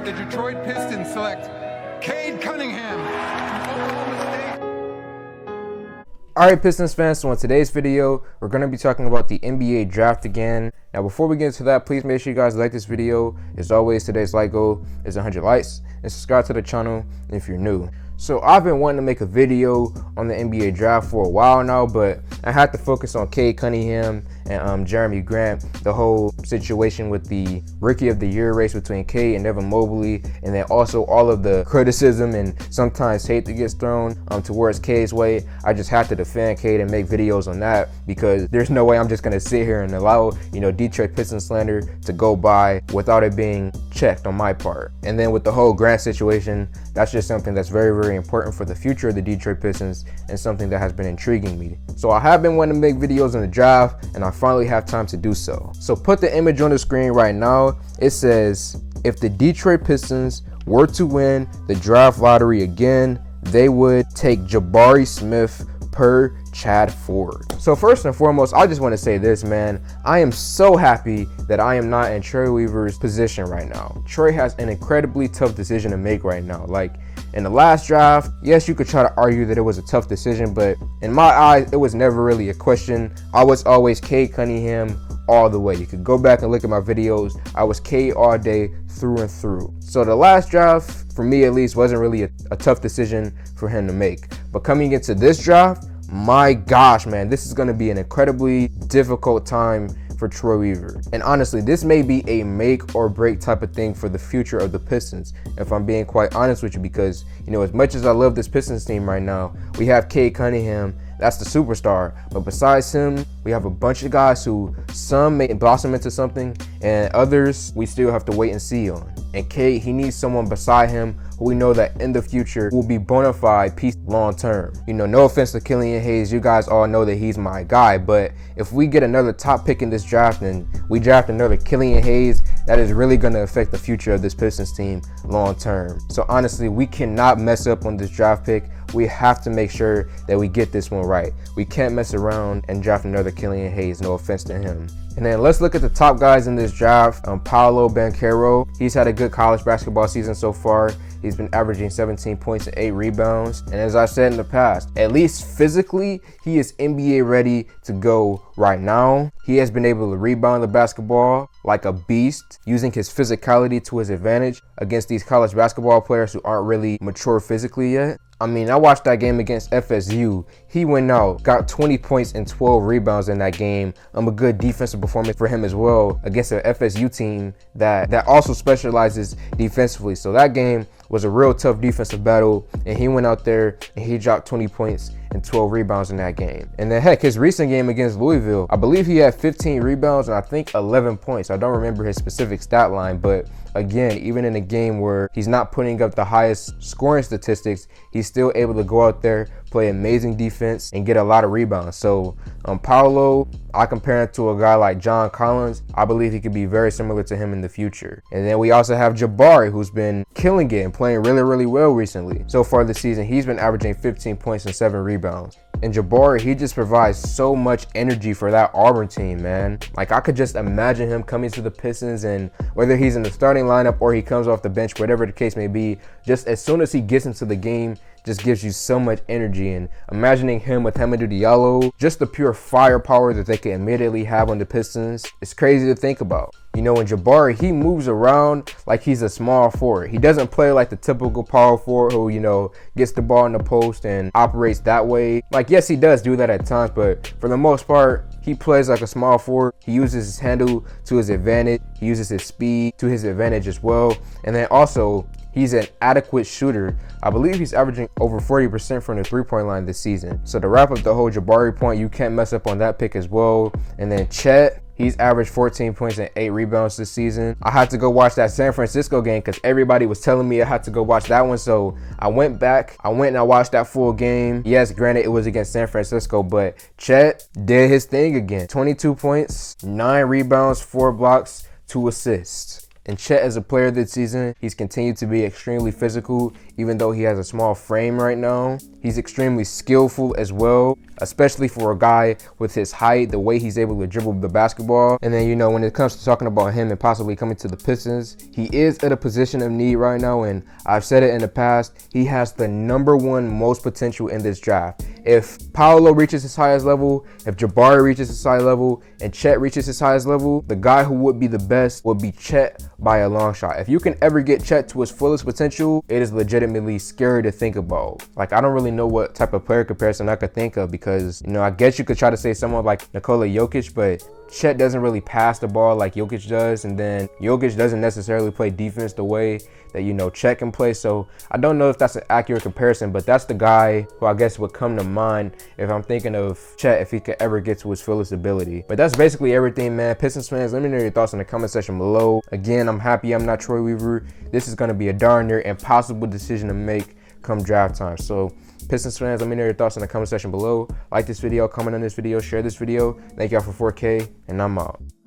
the Detroit Pistons select Cade Cunningham from Oklahoma State. Alright, Pistons fans, so in today's video, we're going to be talking about the NBA draft again. Now, before we get into that, please make sure you guys like this video. As always, today's like goal is 100 likes, and subscribe to the channel if you're new. So I've been wanting to make a video on the NBA draft for a while now, but I had to focus on Cade Cunningham and Jeremy Grant, the whole situation with the Rookie of the Year race between Cade and Evan Mobley, and then also all of the criticism and sometimes hate that gets thrown towards Cade's way. I just had to defend Cade and make videos on that because there's no way I'm just gonna sit here and allow, Detroit Pistons slander to go by without it being checked on my part. And then with the whole Grant situation, that's just something that's very, very important for the future of the Detroit Pistons and something that has been intriguing me. So I have been wanting to make videos on the draft, and I finally have time to do so. So put the image on the screen right now. It says, if the Detroit Pistons were to win the draft lottery again, they would take Jabari Smith per Chad Ford. So first and foremost, I just want to say this, man. I am so happy that I am not in Troy Weaver's position right now. Troy has an incredibly tough decision to make right now. Like, in the last draft, yes, you could try to argue that it was a tough decision, but in my eyes, it was never really a question. I was always Cade Cunningham all the way. You could go back and look at my videos. I was Cade all day through and through. So the last draft, for me at least, wasn't really a tough decision for him to make. But coming into this draft, my gosh, man, this is going to be an incredibly difficult time for Troy Weaver. And honestly, this may be a make or break type of thing for the future of the Pistons, if I'm being quite honest with you, because, as much as I love this Pistons team right now, we have Cade Cunningham, that's the superstar. But besides him, we have a bunch of guys who some may blossom into something and others we still have to wait and see on. And Cade, he needs someone beside him who we know that in the future will be bona fide piece long term. No offense to Killian Hayes, you guys all know that he's my guy, but if we get another top pick in this draft and we draft another Killian Hayes, that is really going to affect the future of this Pistons team long term. So honestly, we cannot mess up on this draft pick. We have to make sure that we get this one right. We can't mess around and draft another Killian Hayes, no offense to him. And then let's look at the top guys in this draft. Paolo Banchero, he's had a good college basketball season so far. He's been averaging 17 points and 8 rebounds. And as I said in the past, at least physically, he is NBA ready to go right now. He has been able to rebound the basketball like a beast, using his physicality to his advantage against these college basketball players who aren't really mature physically yet. I mean, I watched that game against FSU. He went out, got 20 points and 12 rebounds in that game. A good defensive performance for him as well against an FSU team that also specializes defensively. So that game was a real tough defensive battle, and he went out there and he dropped 20 points and 12 rebounds in that game. And then heck, his recent game against Louisville, I believe he had 15 rebounds and I think 11 points. I don't remember his specific stat line, but again, even in a game where he's not putting up the highest scoring statistics, he's still able to go out there, play amazing defense, and get a lot of rebounds. So Paolo, I compare him to a guy like John Collins. I believe he could be very similar to him in the future. And then we also have Jabari, who's been killing it and playing really, really well recently. So far this season, he's been averaging 15 points and 7 rebounds. And Jabari, he just provides so much energy for that Auburn team, man. Like, I could just imagine him coming to the Pistons, and whether he's in the starting lineup or he comes off the bench, whatever the case may be, just as soon as he gets into the game, just gives you so much energy. And imagining him with Hamidou Diallo, just the pure firepower that they can immediately have on the Pistons, it's crazy to think about. When Jabari, he moves around like he's a small forward. He doesn't play like the typical power forward who, gets the ball in the post and operates that way. Like, yes, he does do that at times, but for the most part, he plays like a small forward. He uses his handle to his advantage. He uses his speed to his advantage as well. And then also, he's an adequate shooter. I believe he's averaging over 40% from the three-point line this season. So to wrap up the whole Jabari point, you can't mess up on that pick as well. And then Chet, he's averaged 14 points and 8 rebounds this season. I had to go watch that San Francisco game because everybody was telling me I had to go watch that one. So I went and I watched that full game. Yes, granted, it was against San Francisco, but Chet did his thing again. 22 points, 9 rebounds, 4 blocks, 2 assists. And Chet as a player this season, he's continued to be extremely physical, even though he has a small frame right now. He's extremely skillful as well, especially for a guy with his height, the way he's able to dribble the basketball. And then, you know, when it comes to talking about him and possibly coming to the Pistons, he is at a position of need right now, and I've said it in the past, he has the #1 most potential in this draft. If Paolo reaches his highest level, if Jabari reaches his highest level, and Chet reaches his highest level, the guy who would be the best would be Chet by a long shot. If you can ever get Chet to his fullest potential, it is legitimately scary to think about. Like, I don't really know what type of player comparison I could think of, because, you know, I guess you could try to say someone like Nikola Jokic, but Chet doesn't really pass the ball like Jokic does, and then Jokic doesn't necessarily play defense the way that, you know, Chet can play. So I don't know if that's an accurate comparison, but that's the guy who I guess would come to mind if I'm thinking of Chet, if he could ever get to his fullest ability. But that's basically everything, man. Pistons fans, let me know your thoughts in the comment section below. Again, I'm happy I'm not Troy Weaver. This is going to be a darn near impossible decision to make come draft time. So Pistons fans, let me know your thoughts in the comment section below. Like this video, comment on this video, share this video. Thank y'all for 4K, and I'm out.